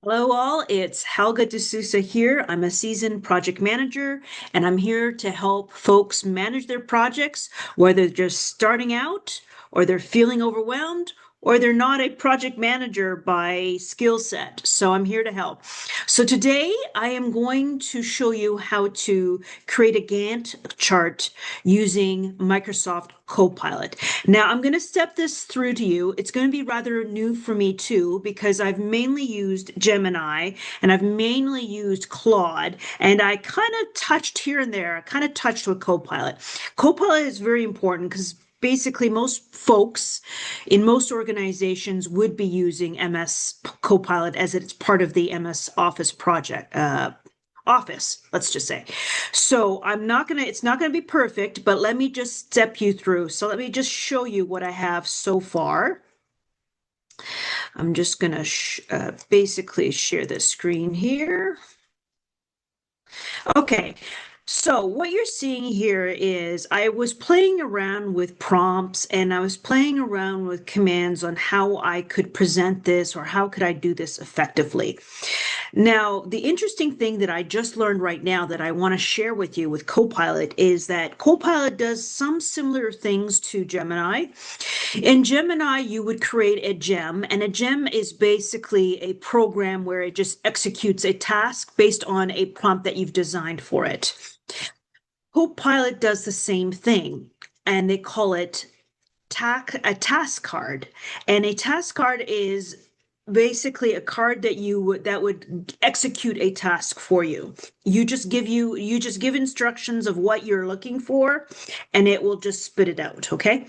Hello, all. It's Helga D'Souza here. I'm a seasoned project manager, and I'm here to help folks manage their projects, whether they're just starting out, or they're feeling overwhelmed, or they're not a project manager by skill set. So I'm here to help. So today I am going to show you how to create a Gantt chart using Microsoft Copilot. Now, I'm going to step this through to you. It's going to be rather new for me too, because I've mainly used Gemini and I've mainly used Claude, and I kind of touched here and there, I kind of touched with Copilot. Copilot is very important because basically most folks in most organizations would be using MS Copilot as it's part of the MS Office project, Office, let's just say. So it's not gonna be perfect, but let me just step you through. So let me just show you what I have so far. I'm just gonna basically share the screen here. Okay, so what you're seeing here is I was playing around with prompts and I was playing around with commands on how I could present this or how could I do this effectively. Now, the interesting thing that I just learned right now that I want to share with you with Copilot is that Copilot does some similar things to Gemini. In Gemini, you would create a gem, and a gem is basically a program where it just executes a task based on a prompt that you've designed for it. Copilot does the same thing, and they call it a task card. And a task card is basically a card that would execute a task for you. You just give instructions of what you're looking for, and it will just spit it out. Okay.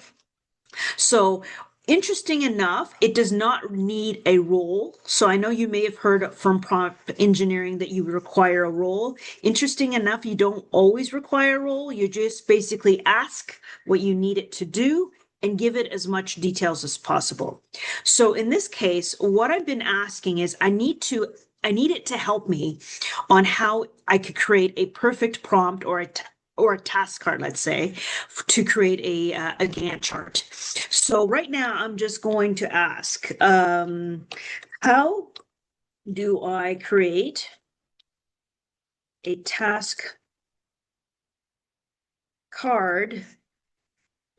So, interesting enough, it does not need a role. So, I know you may have heard from prompt engineering that you require a role. Interesting enough, you don't always require a role. You just basically ask what you need it to do and give it as much details as possible. So, in this case, what I've been asking is I need it to help me on how I could create a perfect prompt or a task card, let's say, to create a Gantt chart. So right now, I'm just going to ask, how do I create a task card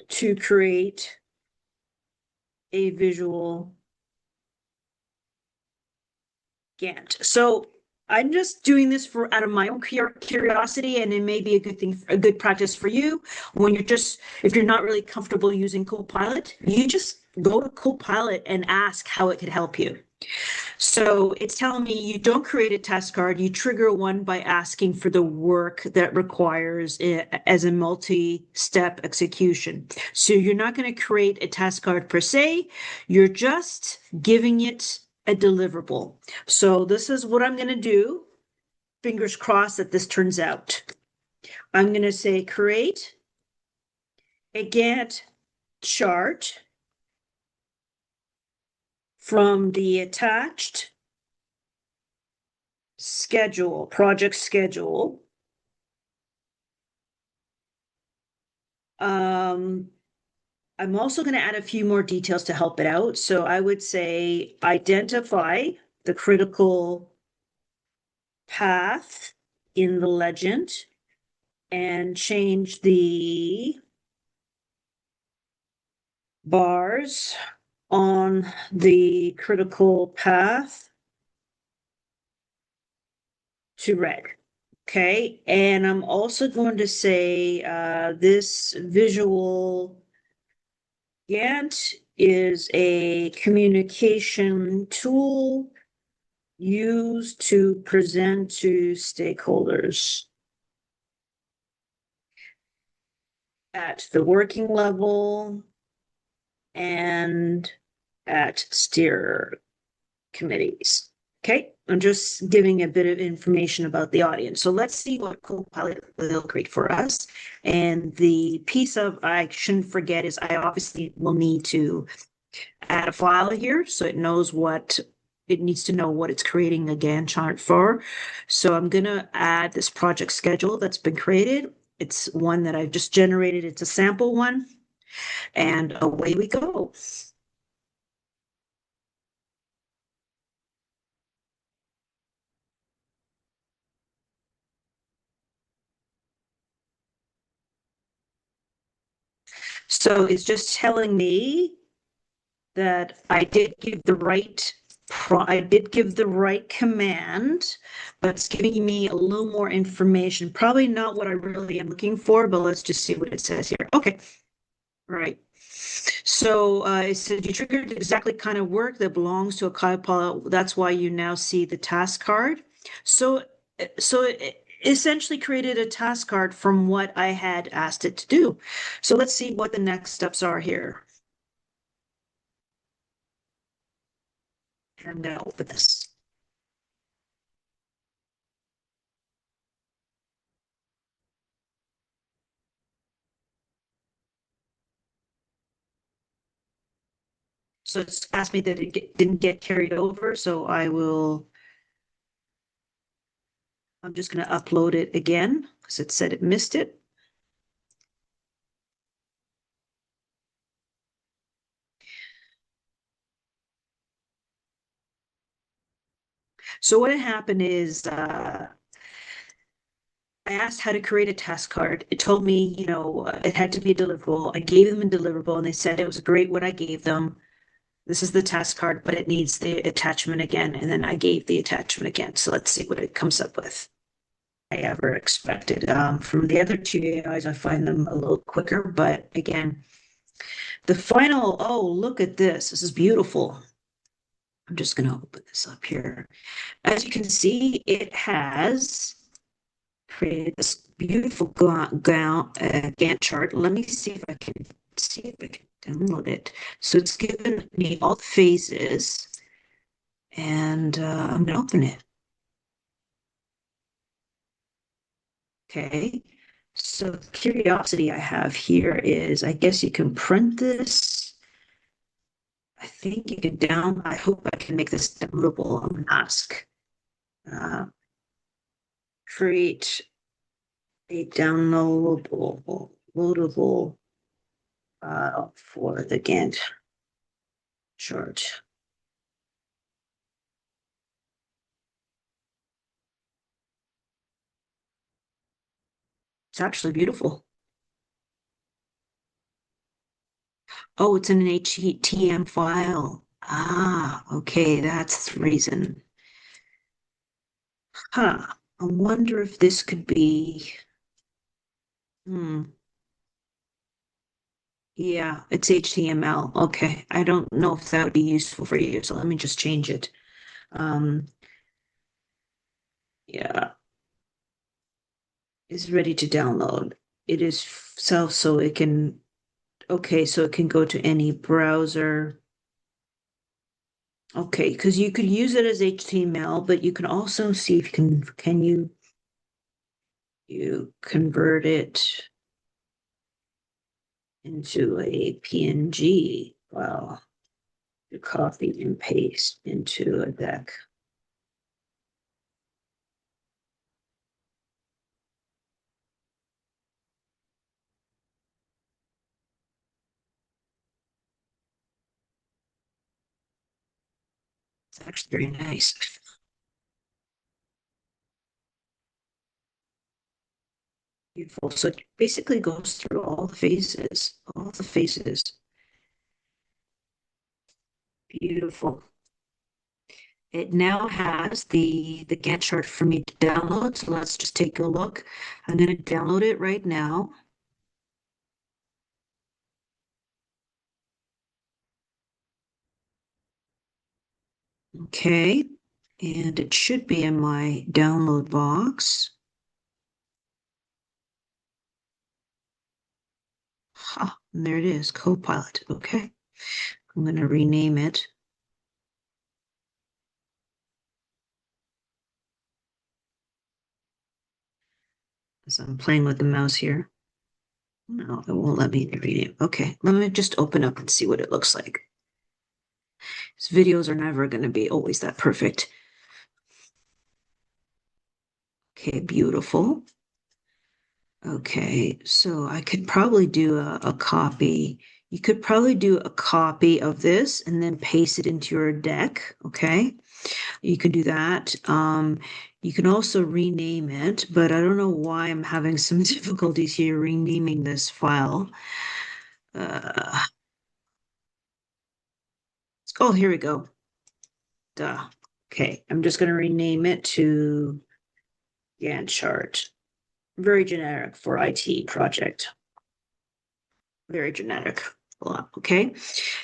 to create a visual Gantt? So I'm just doing this for out of my own curiosity, and it may be a good thing, a good practice for you. If you're not really comfortable using Copilot, you just go to Copilot and ask how it could help you. So it's telling me you don't create a task card, you trigger one by asking for the work that requires it as a multi-step execution. So you're not going to create a task card per se, you're just giving it a deliverable. So this is what I'm going to do. Fingers crossed that this turns out. I'm going to say create a Gantt chart from the attached project schedule. I'm also going to add a few more details to help it out. So I would say identify the critical path in the legend and change the bars on the critical path to red. Okay, and I'm also going to say this visual Gantt is a communication tool used to present to stakeholders at the working level and at steer committees. Okay, I'm just giving a bit of information about the audience. So let's see what Copilot will create for us. And the piece of I shouldn't forget is I obviously will need to add a file here so it knows what it needs to know what it's creating a Gantt chart for. So I'm going to add this project schedule that's been created. It's one that I've just generated. It's a sample one. And away we go. So it's just telling me that I did give the right command, but it's giving me a little more information. Probably not what I really am looking for, but let's just see what it says here. Okay, right. So it said you triggered exactly kind of work that belongs to a Copilot. That's why you now see the task card. So, so it essentially created a task card from what I had asked it to do. So let's see what the next steps are here. I'm going to open this. So it's asked me that didn't get carried over. So I'm just going to upload it again because it said it missed it. So what had happened is I asked how to create a task card. It told me, it had to be a deliverable. I gave them a deliverable and they said it was great what I gave them. This is the task card, but it needs the attachment again. And then I gave the attachment again. So let's see what it comes up with. I ever expected. From the other two AIs, I find them a little quicker, but again, the final, oh, look at this. This is beautiful. I'm just going to open this up here. As you can see, it has created this beautiful Gantt chart. Let me see if I can download it. So it's given me all the phases, and I'm gonna open it. Okay. So the curiosity I have here is, I guess you can print this. I think you can I hope I can make this downloadable. I'm gonna ask. Uh, create a loadable for the Gantt chart. It's actually beautiful. Oh, it's in an HTML file. Ah, okay, that's the reason. Huh. I wonder if this could be. Hmm. Yeah, it's HTML. Okay. I don't know if that would be useful for you, so let me just change it. Um, yeah, it's ready to download. It is so it can, okay, so it can go to any browser. Okay, because you could use it as HTML, but you can also see if you convert it into a PNG file to copy and paste into a deck. It's actually very nice. Beautiful. So it basically goes through all the phases, all the phases. Beautiful. It now has the Gantt chart for me to download. So let's just take a look. I'm going to download it right now. Okay. And it should be in my download box. And there it is, Copilot. Okay. I'm going to rename it. As I'm playing with the mouse here. No, it won't let me rename. Okay, let me just open up and see what it looks like. These videos are never going to be always that perfect. Okay, beautiful. Okay, so I could probably do a copy. You could probably do a copy of this and then paste it into your deck. Okay, you can do that. You can also rename it, but I don't know why I'm having some difficulties here renaming this file. Uh, oh, here we go. Duh. Okay, I'm just going to rename it to Gantt chart. Very generic for IT project. Very generic. Okay.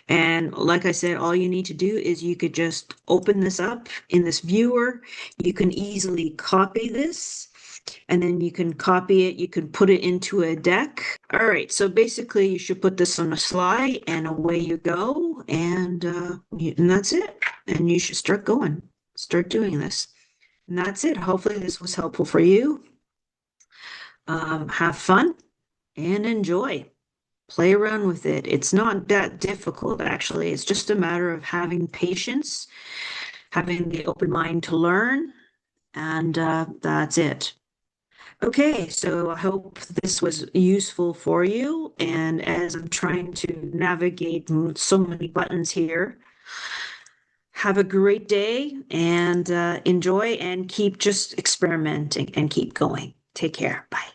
And like I said, all you need to do is you could just open this up in this viewer. You can easily copy this and then you can copy it. You can put it into a deck. All right. So basically you should put this on a slide and away you go. And that's it. And you should start going, start doing this. And that's it. Hopefully this was helpful for you. Have fun and enjoy. Play around with it. It's not that difficult, actually. It's just a matter of having patience, having the open mind to learn, and that's it. Okay, so I hope this was useful for you. And as I'm trying to navigate so many buttons here, have a great day and enjoy and keep just experimenting and keep going. Take care. Bye.